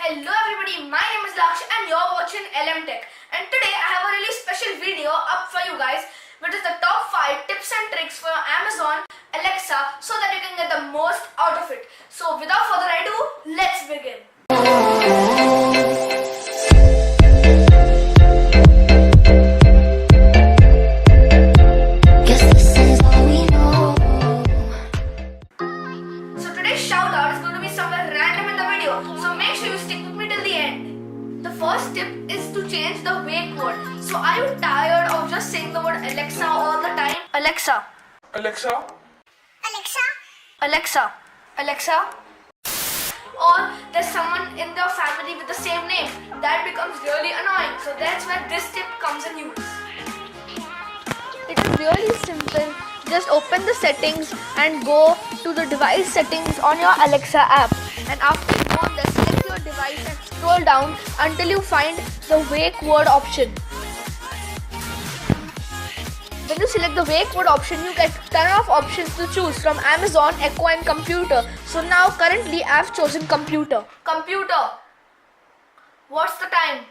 Hello everybody, my name is Laksh and you're watching LM Tech. And today I have a really special video up for you guys, which is the top 5 tips and tricks for Amazon Alexa so that you can get the most out of it. So without further ado, let's begin. So make sure you stick with me till the end. The first tip is to change the wake word. So are you tired of just saying the word Alexa all the time? Alexa. Alexa. Alexa. Alexa. Alexa. Or there's someone in the family with the same name. That becomes really annoying. So that's where this tip comes in use. It is really simple. Just open the settings and go to the device settings on your Alexa app. And after you go there, select your device and scroll down until you find the wake word option. When you select the wake word option, you get 10 of options to choose from Amazon, Echo and Computer. So now currently I have chosen Computer. Computer, what's the time?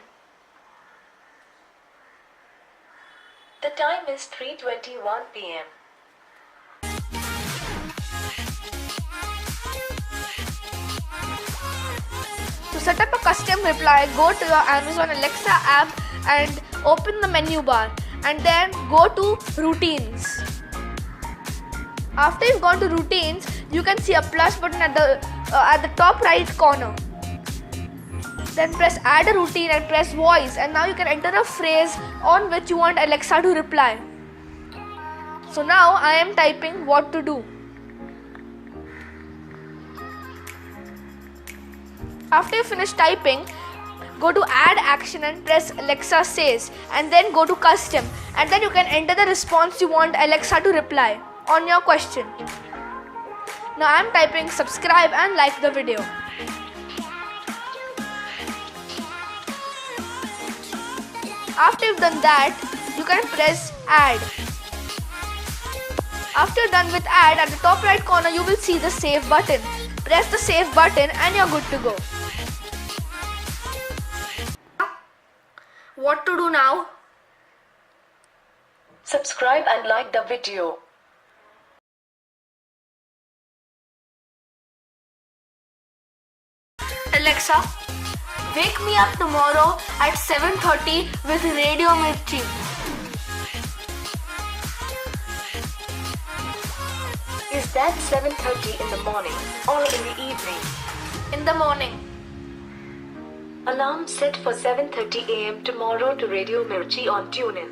The time is 3:21 p.m. To set up a custom reply, go to your Amazon Alexa app and open the menu bar and then go to routines. After you've gone to routines, you can see a plus button at the top right corner. Then press add a routine and press voice, and now you can enter a phrase on which you want Alexa to reply. So now I am typing what to do. After you finish typing, go to add action and press Alexa says, and then go to custom, and then you can enter the response you want Alexa to reply on your question. Now I am typing subscribe and like the video. After you've done that, you can press add. After you're done with add, at the top right corner you will see the save button. Press the save button and you're good to go. What to do now? Subscribe and like the video. Alexa, wake me up tomorrow at 7:30 with Radio Mirchi. Is that 7:30 in the morning or in the evening? In the morning. Alarm set for 7:30 a.m. tomorrow to Radio Mirchi on TuneIn.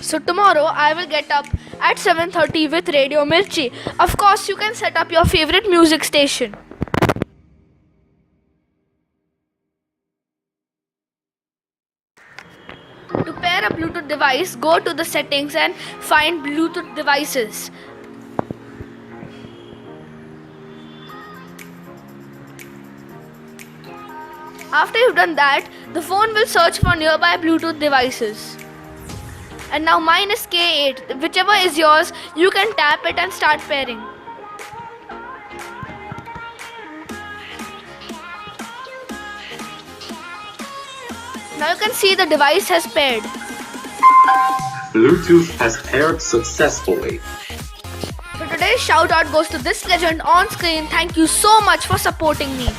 So tomorrow I will get up at 7:30 with Radio Mirchi. Of course, you can set up your favorite music station. To pair a Bluetooth device, go to the settings and find Bluetooth devices. After you've done that, the phone will search for nearby Bluetooth devices. And now mine is K8. Whichever is yours, you can tap it and start pairing. Now you can see the device has paired. Bluetooth has paired successfully. So today's shout out goes to this legend on screen. Thank you so much for supporting me.